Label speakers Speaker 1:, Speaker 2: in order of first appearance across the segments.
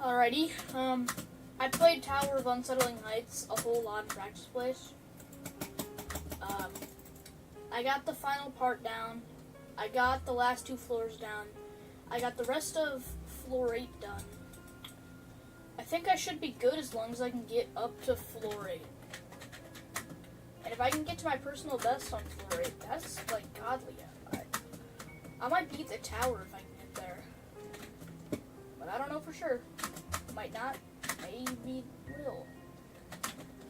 Speaker 1: Alrighty, I played Tower of Unsettling Heights a whole lot in practice plays. I got the final part down. I got the last 2 floors down. I got the rest of floor 8 done. I think I should be good as long as I can get up to floor 8. And if I can get to my personal best on floor 8, that's like godly. I might beat the tower if I can get there. But I don't know for sure. Might not. Maybe will.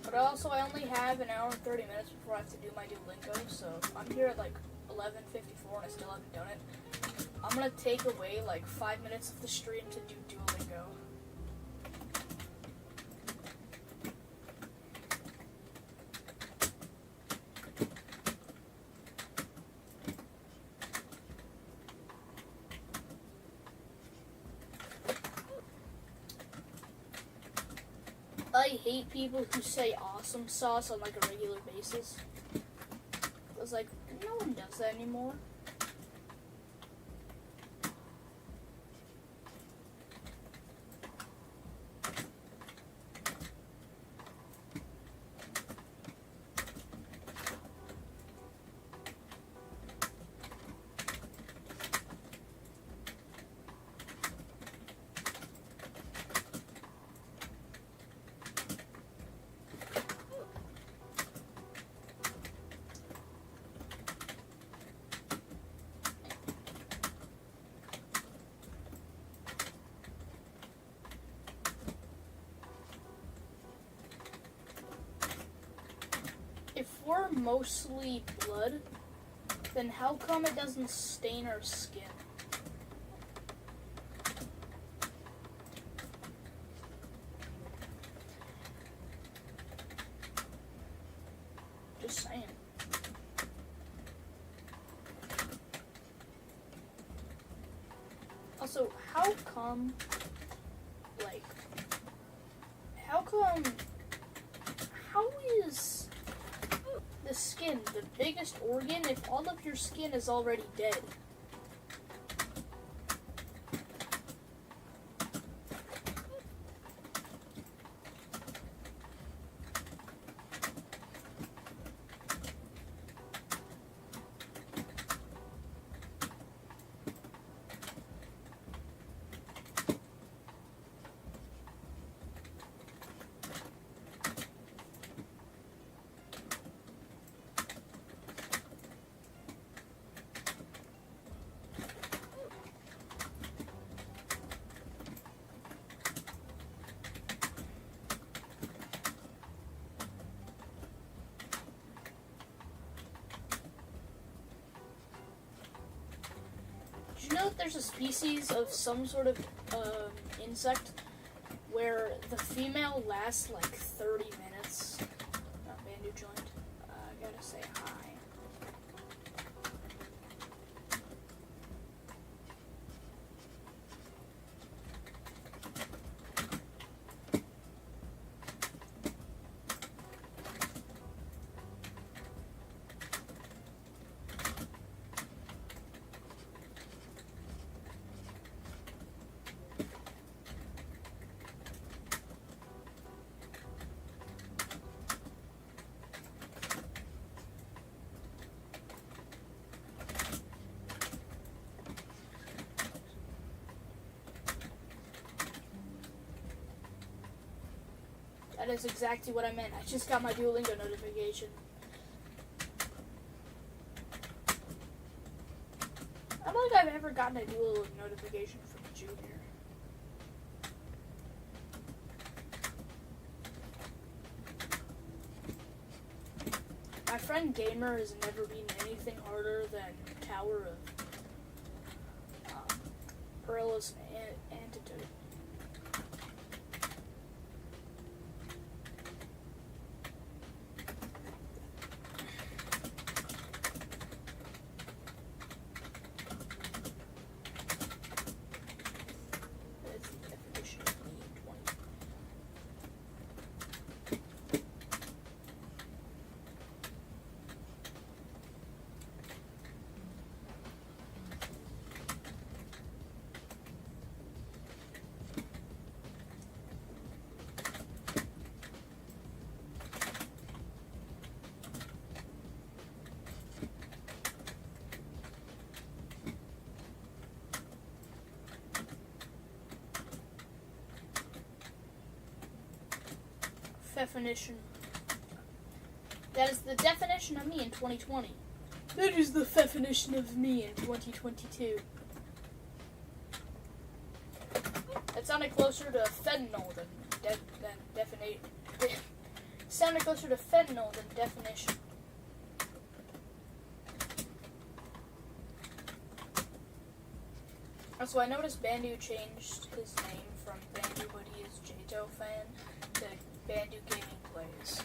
Speaker 1: But also, I only have an hour and 30 minutes before I have to do my Duolingo, so if I'm here at like 11:54 and I still haven't done it, I'm gonna take away like 5 minutes of the stream to do Duolingo. I hate people who say awesome sauce on like a regular basis. I was like, no one does that anymore. If we're mostly blood, then how come it doesn't stain our skin? Just saying. Also, how come is the skin the biggest organ if all of your skin is already dead? Did you know that there's a species of some sort of insect where the female lasts like 30 minutes? Bandu joint. I gotta say hi. That is exactly what I meant. I just got my Duolingo notification. I don't think I've ever gotten a Duolingo notification from Junior. My friend Gamer has never been anything harder than Tower of Perilous Antidote. definition. That is the definition of me in 2020. That is the definition of me in 2022. It sounded closer to fentanyl than definition. Sounded closer to fentanyl than definition. Also, I noticed Bandu changed his name from Bandu But He Is Jato Fan to Bandu Gaming Plays.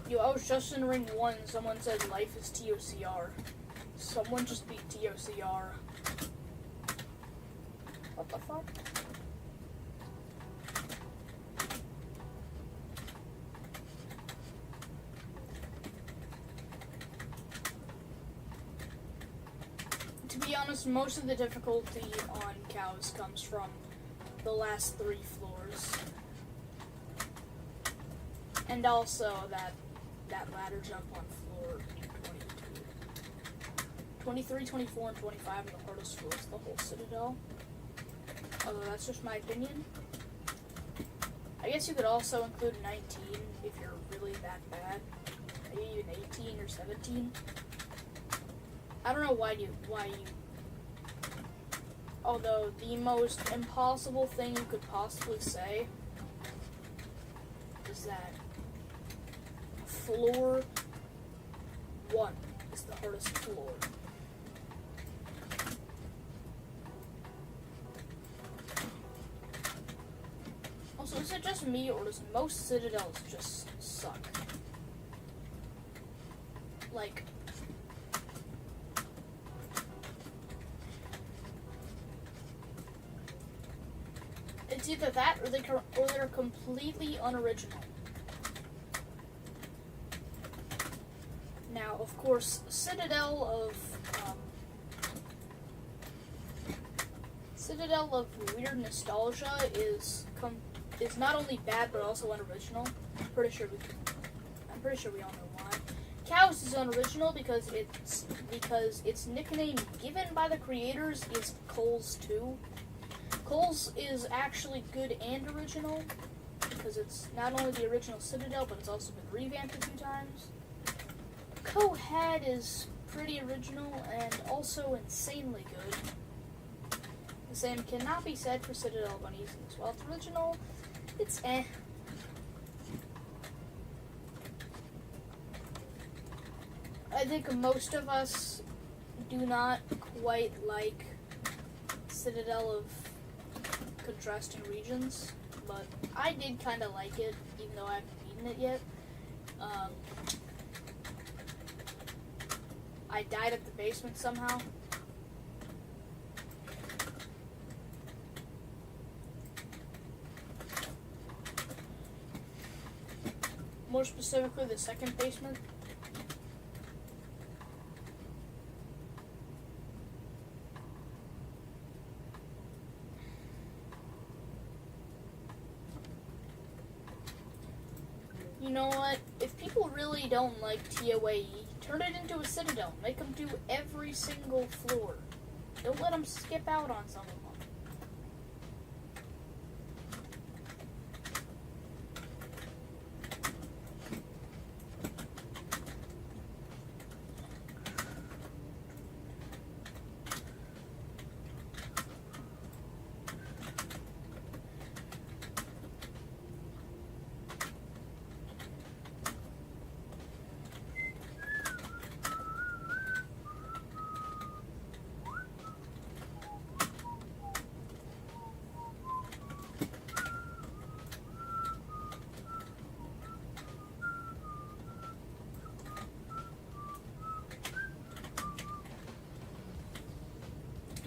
Speaker 1: Yo, I was just in Ring 1, someone said life is TOCR. Someone just beat TOCR. What the fuck? To be honest, most of the difficulty on cows comes from the last 3 floors. And also that ladder jump on floor 22. 23, 24, and 25 are the hardest floors of the whole Citadel. Although that's just my opinion. I guess you could also include 19 if you're really that bad. Maybe even 18 or 17. I don't know why you... Although the most impossible thing you could possibly say is that floor 1 is the hardest floor. Also, is it just me, or does most Citadels just suck? Like, it's either that, or they're completely unoriginal. Now, of course, Citadel of Weird Nostalgia is not only bad but also unoriginal. I'm pretty sure we all know why. Cows is unoriginal because its nickname given by the creators is Coles 2. Coles is actually good and original because it's not only the original Citadel, but it's also been revamped a few times. ToUH is pretty original and also insanely good. The same cannot be said for Citadel Bunnies. While it's original, it's eh. I think most of us do not quite like Citadel of Contrasting Regions, but I did kind of like it, even though I haven't beaten it yet. I died at the basement somehow. More specifically, the second basement. You know what? If people really don't like ToUH, turn it into a Citadel. Make them do every single floor. Don't let them skip out on some of them.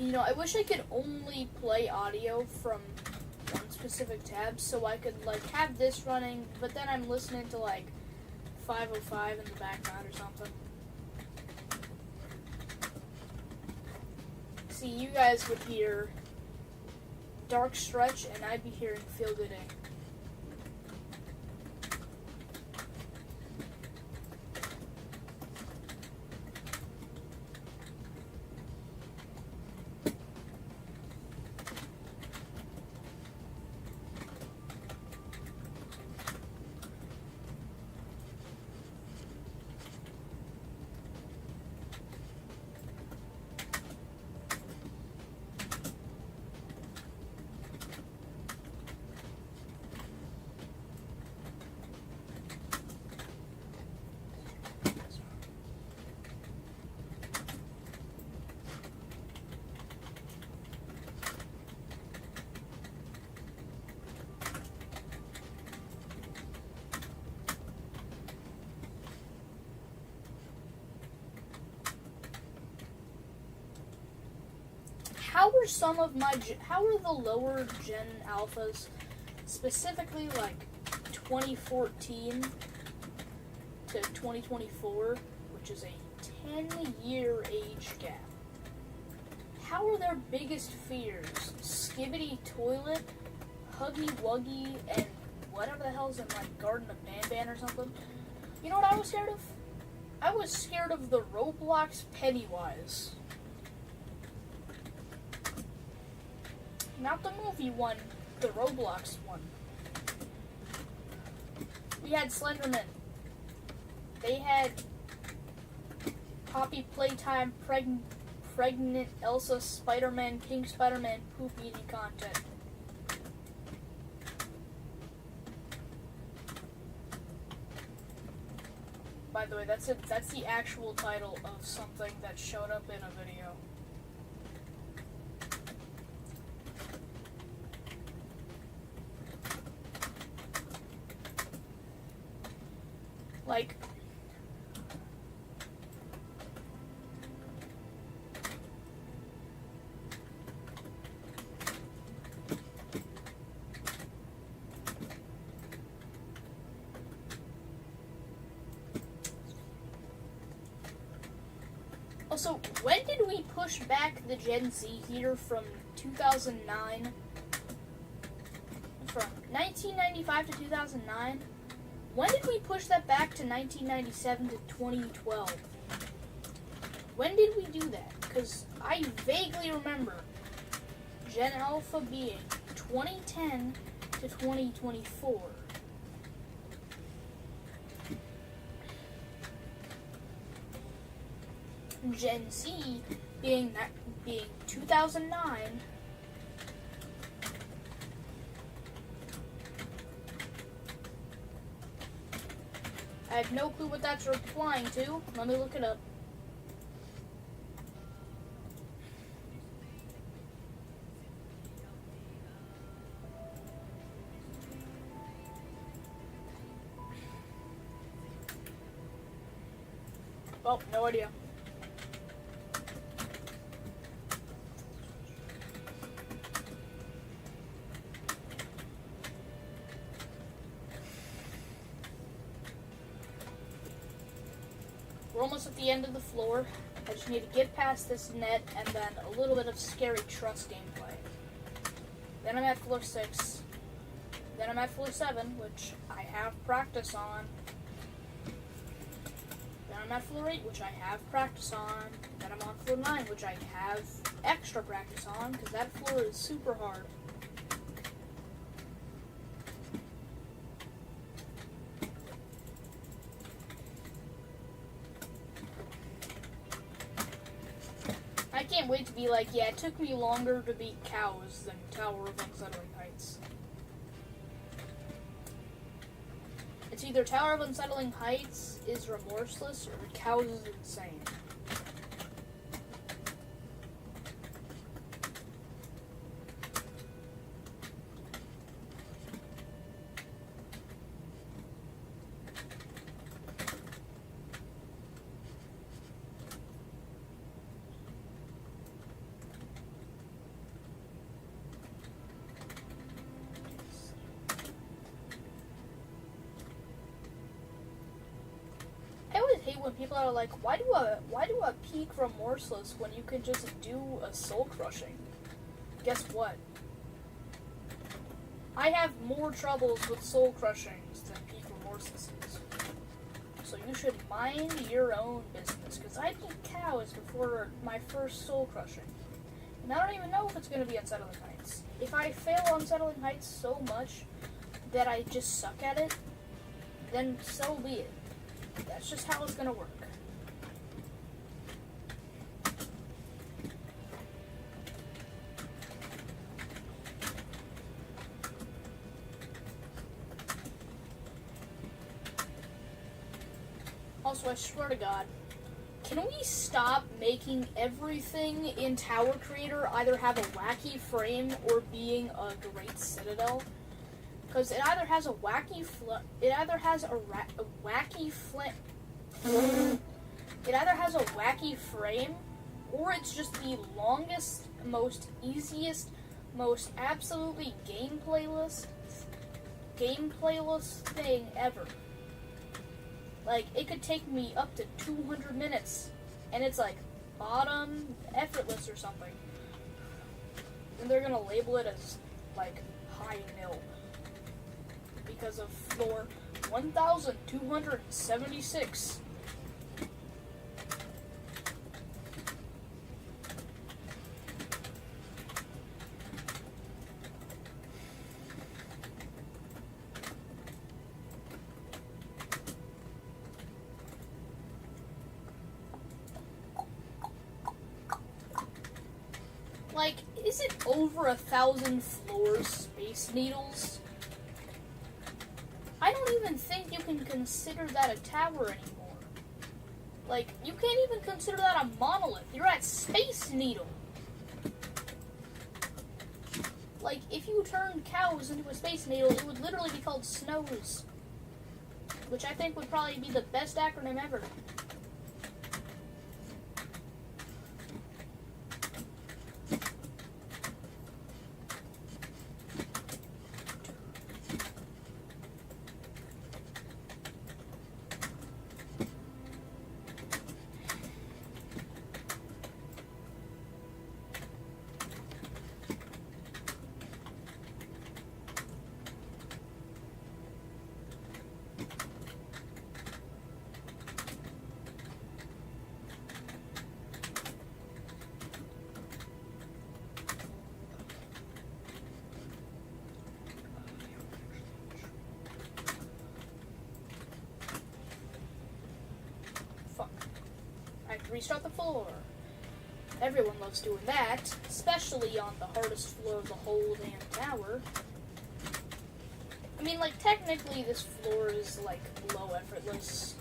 Speaker 1: You know, I wish I could only play audio from one specific tab, so I could, like, have this running, but then I'm listening to, like, 505 in the background or something. See, you guys would hear Dark Stretch, and I'd be hearing Feel Good Inc. How are the lower gen alphas, specifically like 2014 to 2024, which is a 10-year age gap? How are their biggest fears Skibbity Toilet, Huggy Wuggy, and whatever the hell's in like Garden of Banban or something? You know what I was scared of? I was scared of the Roblox Pennywise. Not the movie one, the Roblox one. We had Slenderman. They had Poppy Playtime, Pregnant Elsa, Spider-Man, Pink Spider-Man, poop eating content. By the way, that's the actual title of something that showed up in a video. Like, also, when did we push back the Gen Z here from 2009? From 1995 to 2009? When did we push that back to 1997 to 2012? When did we do that? Because I vaguely remember Gen Alpha being 2010 to 2024. Gen Z being 2009 I have no clue what that's replying to. Let me look it up. Oh, no idea. We're almost at the end of the floor. I just need to get past this net and then a little bit of scary trust gameplay. Then I'm at floor 6. Then I'm at floor 7, which I have practice on. Then I'm at floor 8, which I have practice on. Then I'm on floor 9, which I have extra practice on, because that floor is super hard. I can't wait to be like, yeah, it took me longer to beat cows than Tower of Unsettling Heights. It's either Tower of Unsettling Heights is remorseless or cows is insane. hate when people are like, why do I peak remorseless when you can just do a soul crushing? Guess what? I have more troubles with soul crushings than peak remorselesses. So you should mind your own business, because I beat cows before my first soul crushing. And I don't even know if it's going to be Unsettling Heights. If I fail Unsettling Heights so much that I just suck at it, then so be it. That's just how it's going to work. Also, I swear to God, can we stop making everything in Tower Creator either have a wacky frame or being a great citadel? Because it either has a wacky frame, or it's just the longest, most easiest, most absolutely gameplayless thing ever. Like, it could take me up to 200 minutes, and it's like bottom effortless or something. And they're gonna label it as like high nil because of floor 1276. Like, is it over 1,000 floors, Space Needles? I don't even think you can consider that a tower anymore. Like, you can't even consider that a monolith. You're at Space Needle. Like, if you turned cows into a Space Needle, it would literally be called Snows. Which I think would probably be the best acronym ever. Restart the floor. Everyone loves doing that, especially on the hardest floor of the whole damn tower. I mean, like, technically this floor is, like, low effortless.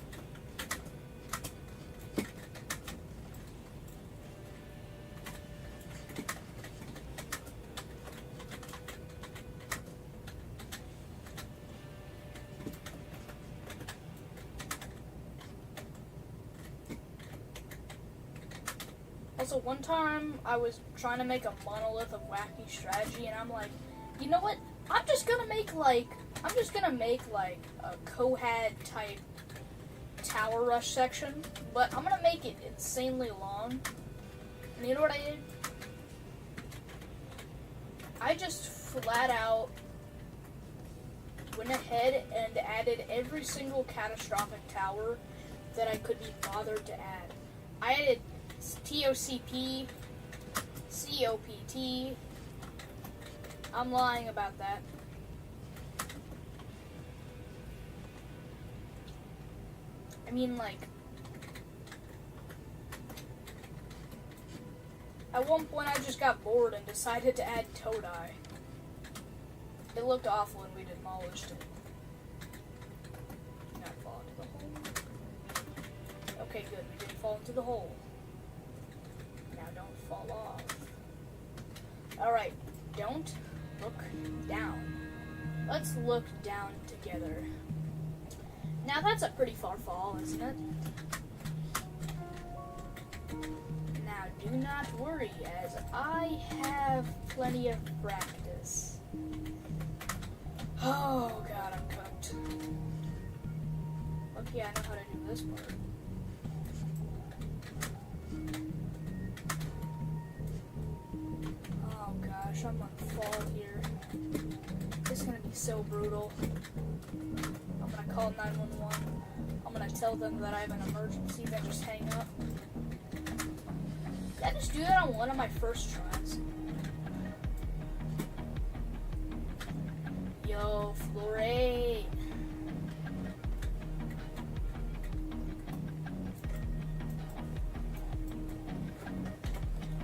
Speaker 1: Also, one time I was trying to make a monolith of wacky strategy, and I'm like, you know what? I'm just gonna make like a Cohad type tower rush section, but I'm gonna make it insanely long. And you know what I did? I just flat out went ahead and added every single catastrophic tower that I could be bothered to add. I added TOCP, COPT. I'm lying about that. I mean, like, at one point I just got bored and decided to add ToUH. It looked awful and we demolished it. Not fall into the hole. Okay, good. We didn't fall into the hole. Don't fall off. Alright, don't look down. Let's look down together. Now that's a pretty far fall, isn't it? Now do not worry, as I have plenty of practice. Oh god, I'm cooked. Okay, I know how to do this part. so brutal. I'm gonna call 911. I'm gonna tell them that I have an emergency, then just hang up. Did I just do that on one of my first tries? Yo, floor 8.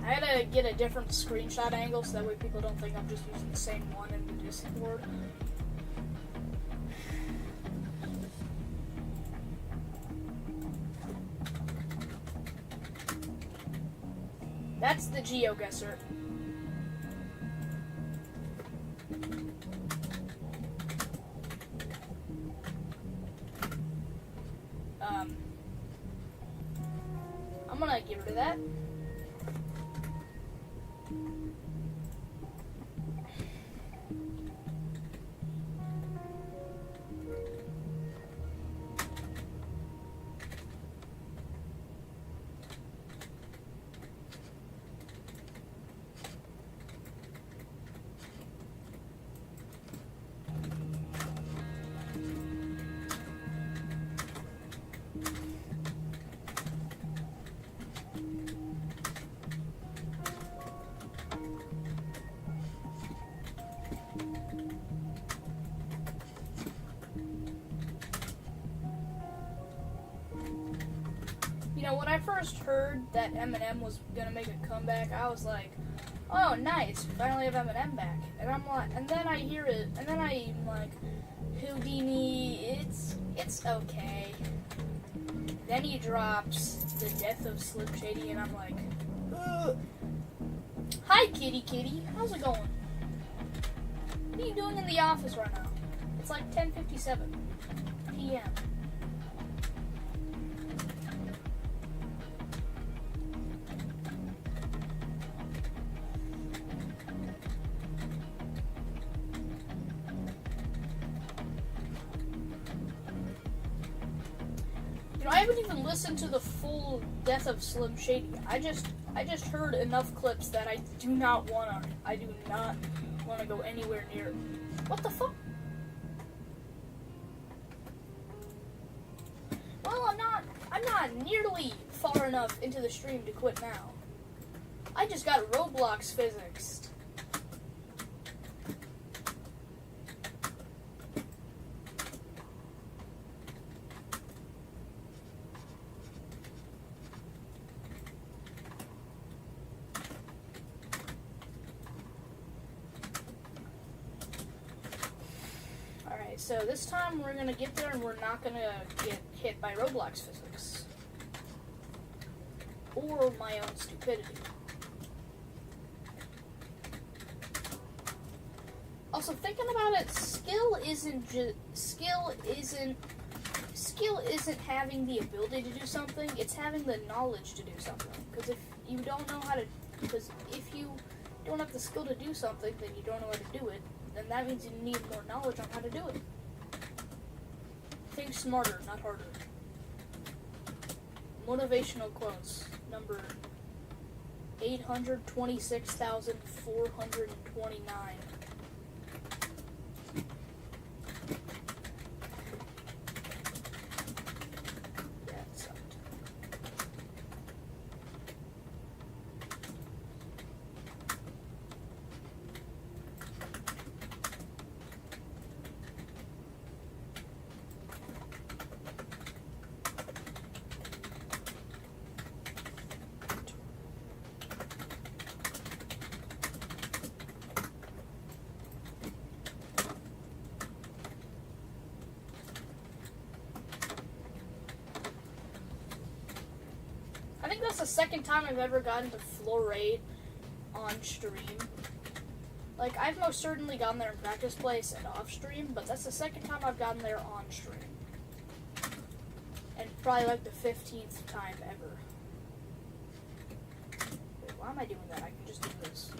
Speaker 1: I gotta get a different screenshot angle so that way people don't think I'm just using the same one in the Discord. That's the GeoGuessr. I'm gonna get rid of that. You know, when I first heard that Eminem was gonna make a comeback, I was like, "Oh, nice! We finally have Eminem back." And I'm like, and then I hear it, and then I'm like, Houdini, it's okay. Then he drops the death of Slim Shady, and I'm like, ugh. Hi, kitty kitty. How's it going? What are you doing in the office right now? It's like 10:57 p.m. I haven't even listened to the full death of Slim Shady. I just heard enough clips that I do not want to go anywhere near it. What the fuck? Well, I'm not nearly far enough into the stream to quit now. I just got Roblox physics. So this time we're gonna get there and we're not gonna get hit by Roblox physics. Or my own stupidity. Also, thinking about it, skill isn't having the ability to do something, it's having the knowledge to do something. Because if you don't have the skill to do something, then you don't know how to do it, then that means you need more knowledge on how to do it. Think smarter, not harder. Motivational quotes, number 826,429. Yeah, it sucked. I think that's the second time I've ever gotten to floor 8 on stream. Like, I've most certainly gotten there in practice place and off stream, but that's the second time I've gotten there on stream. And probably like the 15th time ever. Wait, why am I doing that? I can just do this.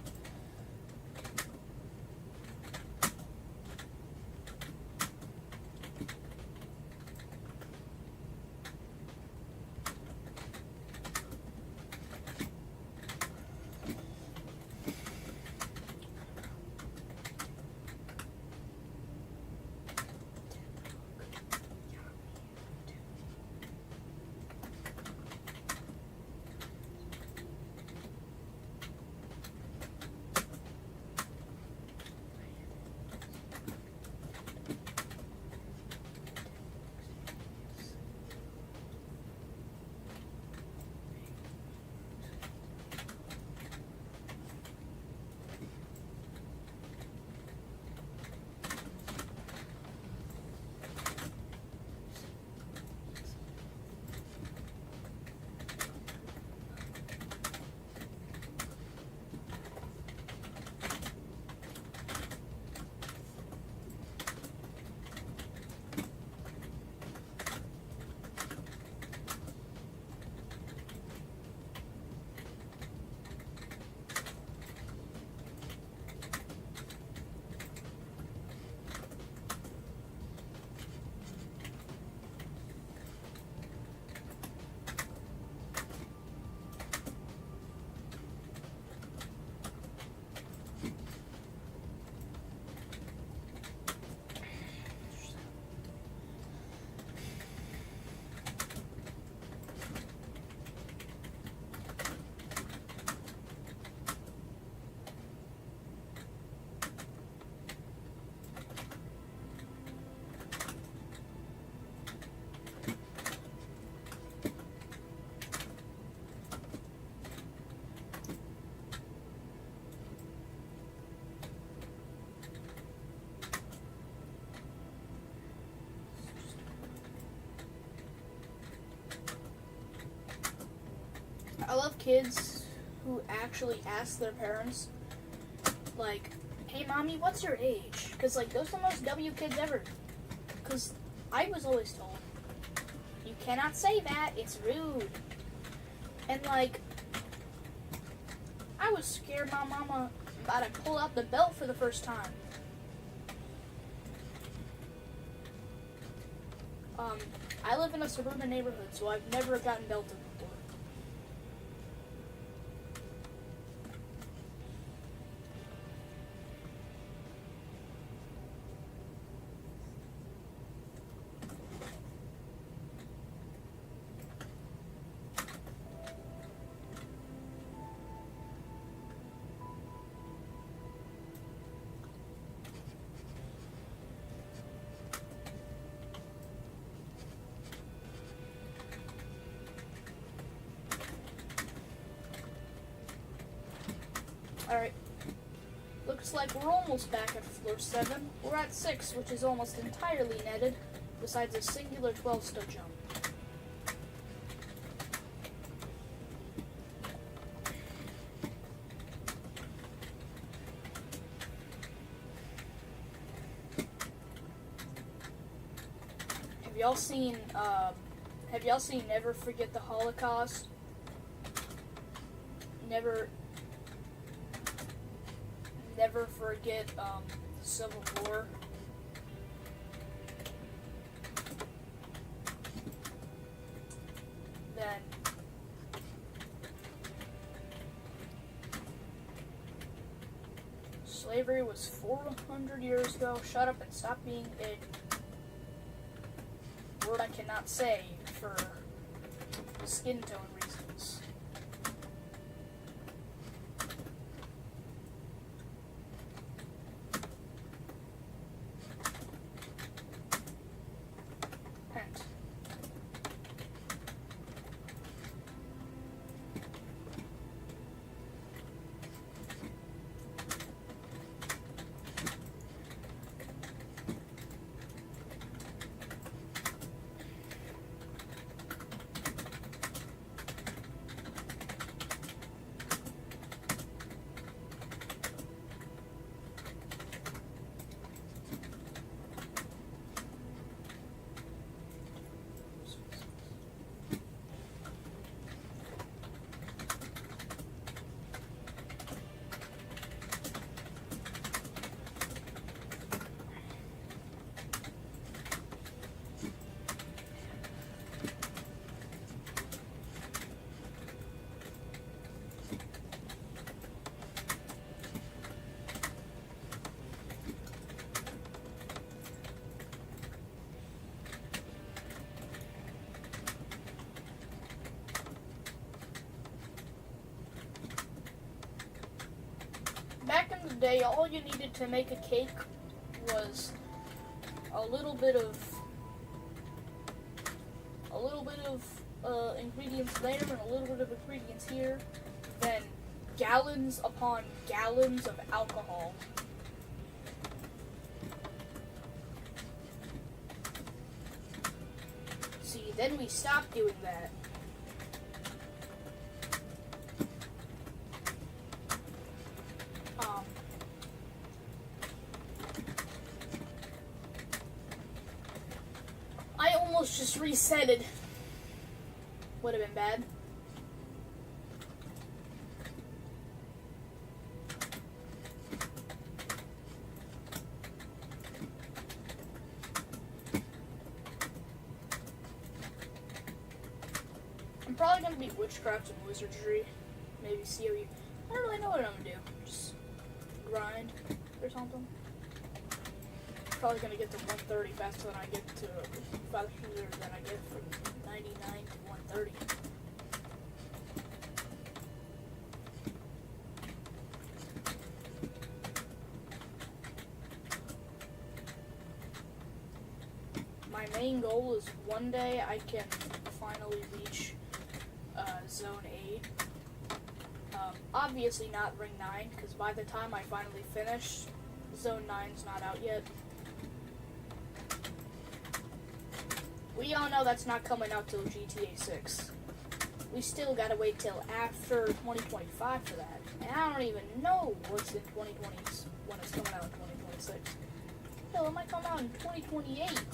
Speaker 1: I love kids who actually ask their parents, like, hey, mommy, what's your age? Because, like, those are the most W kids ever. Because I was always told, you cannot say that, it's rude. And, like, I was scared my mama about to pull out the belt for the first time. I live in a suburban neighborhood, so I've never gotten belted before. Alright, looks like we're almost back at floor 7. We're at 6, which is almost entirely netted, besides a singular 12-stud jump. Have y'all seen Never Forget the Holocaust? Never forget the Civil War. Then slavery was 400 years ago. Shut up and stop being a word I cannot say for skin tone reasons. Back in the day, all you needed to make a cake was a little bit of ingredients there and a little bit of ingredients here, then gallons upon gallons of alcohol. See, then we stopped doing that. I almost just resetted. Would have been bad. I'm probably gonna be witchcraft and wizardry. Maybe COU. I don't really know what I'm gonna do. Just grind or something. Probably gonna get to 130 faster than I get to faster than I get from 99 to 130. My main goal is one day I can finally reach Zone 8. Obviously not Ring 9, because by the time I finally finish, Zone 9's not out yet. We all know that's not coming out till GTA 6. we still gotta wait till after 2025 for that. And I don't even know what's in 2020 when it's coming out in 2026. Hell, it might come out in 2028.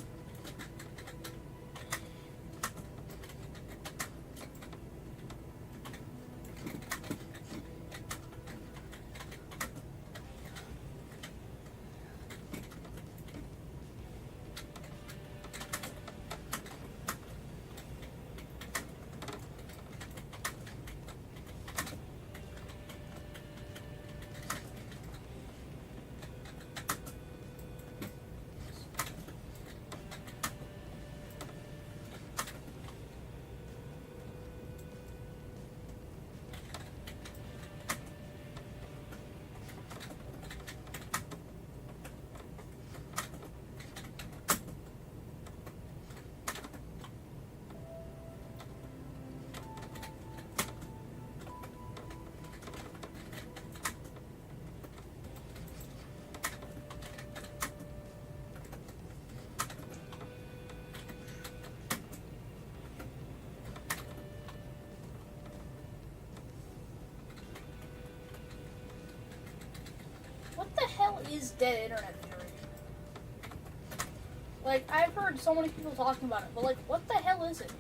Speaker 1: What the hell is dead internet theory? Like, I've heard so many people talking about it, but like, what the hell is it?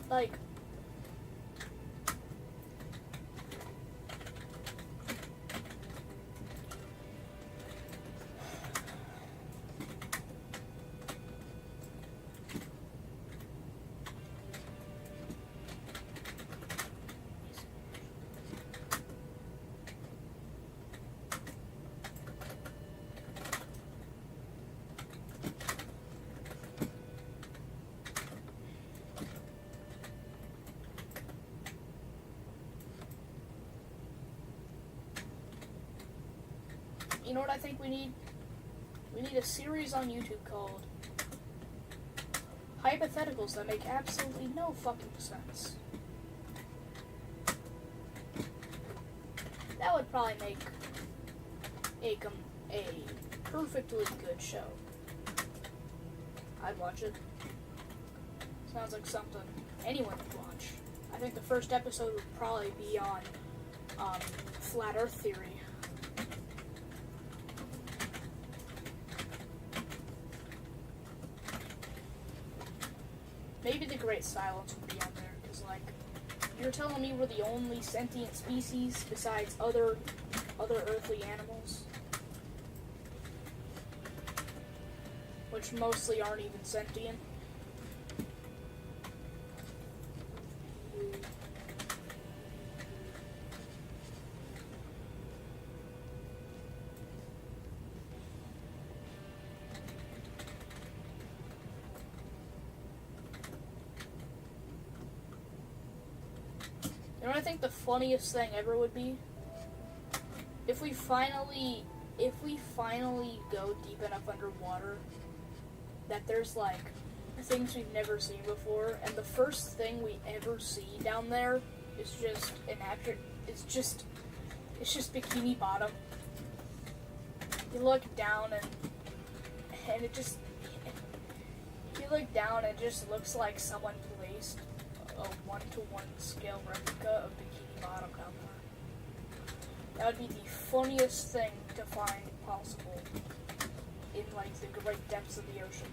Speaker 1: Like, you know what I think we need? We need a series on YouTube called Hypotheticals that make absolutely no fucking sense. That would probably make a perfectly good show. I'd watch it. Sounds like something anyone would watch. I think the first episode would probably be on Flat Earth theory. Maybe the Great Silence would be on there, because, like, you're telling me we're the only sentient species besides other earthly animals? Which mostly aren't even sentient. You know what I think the funniest thing ever would be? If we finally go deep enough underwater that there's like things we've never seen before, and the first thing we ever see down there is just it's just Bikini Bottom. You look down and it just you look down and it just looks like someone placed a 1-to-1 scale replica of Bikini Bottom down there. That would be the funniest thing to find possible in like the great depths of the ocean.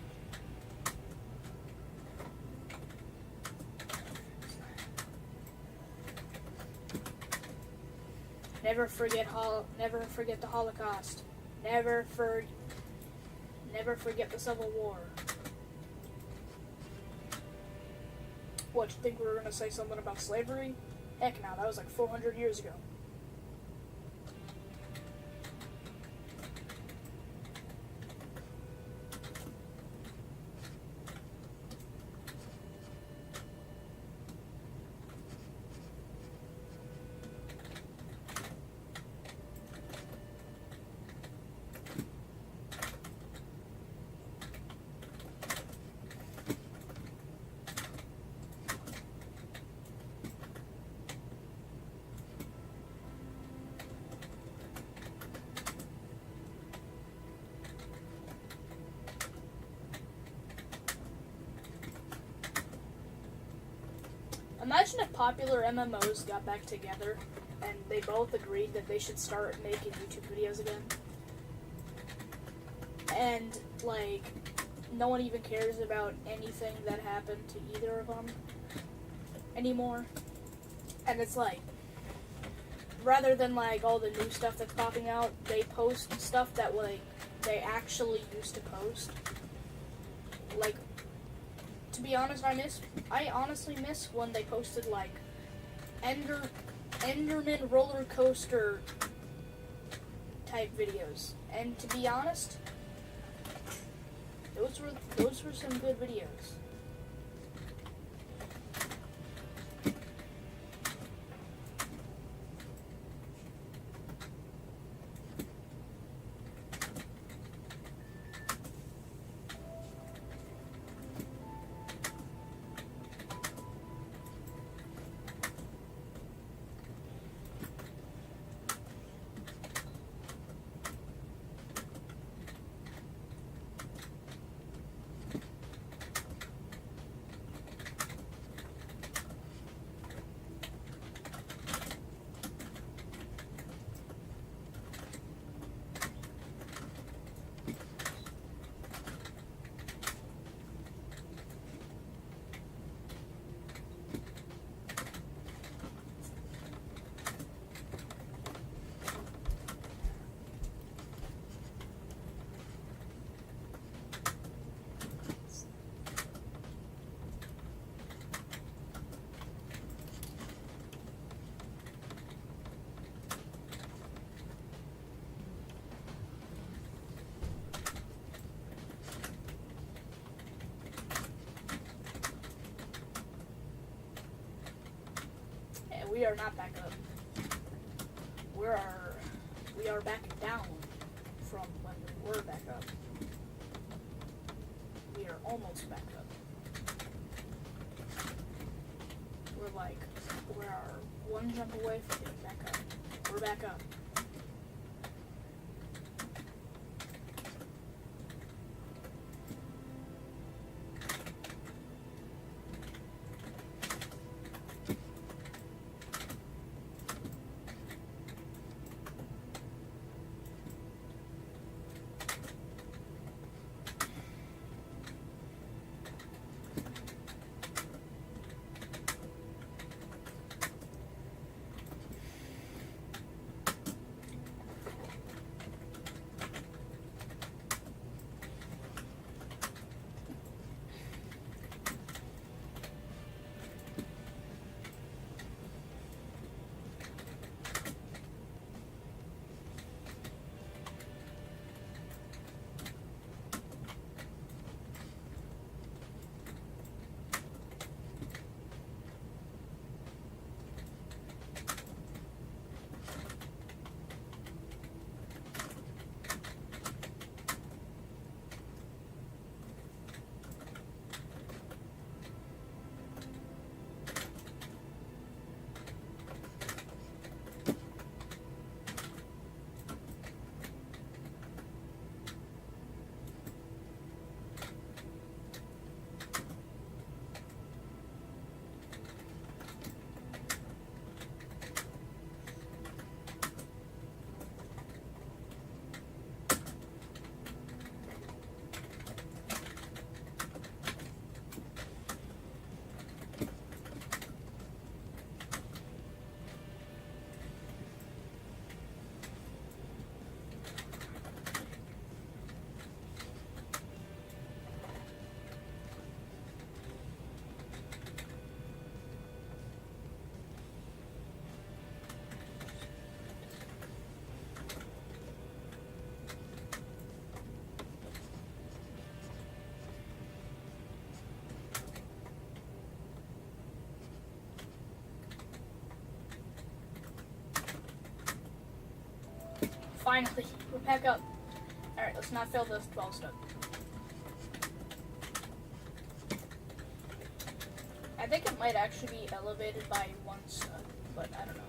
Speaker 1: Never forget the Holocaust. Never forget the Civil War. What, you think we were going to say something about slavery? Heck no, that was like 400 years ago. Imagine if popular MMOs got back together and they both agreed that they should start making YouTube videos again. And, like, no one even cares about anything that happened to either of them anymore. And it's like, rather than, like, all the new stuff that's popping out, they post stuff that, like, they actually used to post. Like, to be honest, I honestly miss when they posted, like, Enderman roller coaster type videos. And to be honest, those were some good videos. We are not back up. We are back down from when we were back up. We are almost back up. We're one jump away from getting back up. We're back up. Finally, we're back up. Alright, let's not fail this ball stuff. I think it might actually be elevated by one stud, but I don't know.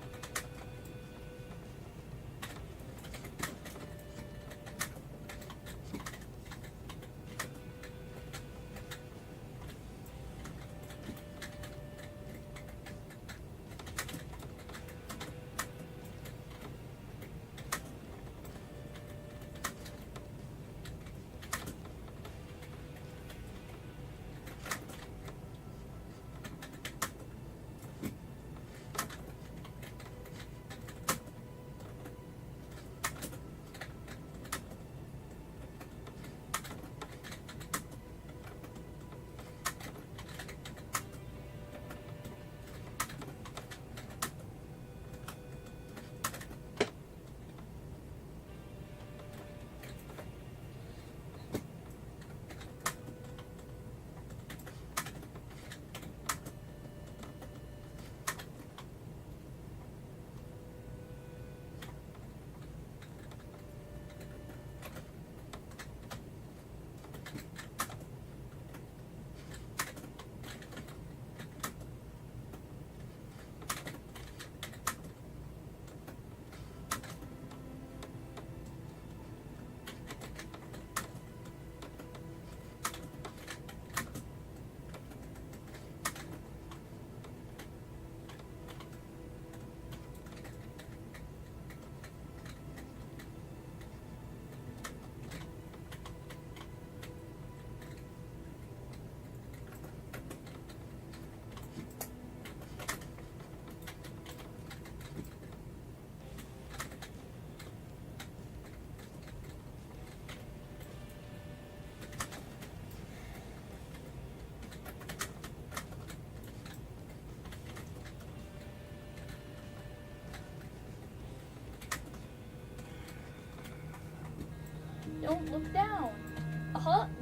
Speaker 1: Don't look down.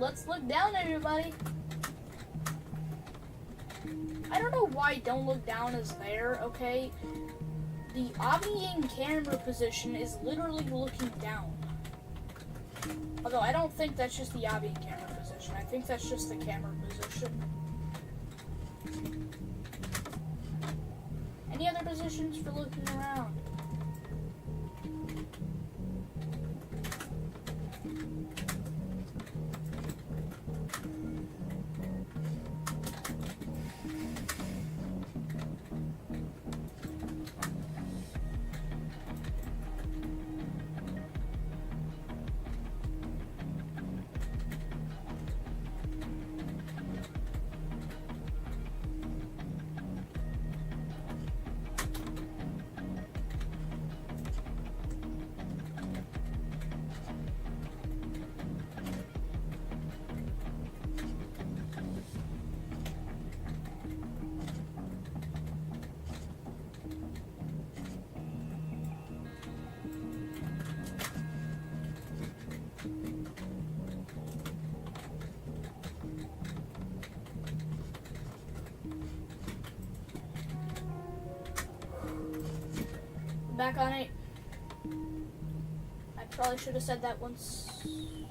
Speaker 1: Let's look down, everybody. I don't know why don't look down is there, okay? The obbying camera position is literally looking down. Although I don't think that's just the obbying camera position. I think that's just the camera position. Any other positions for looking around? Back on it. I probably should have said that once.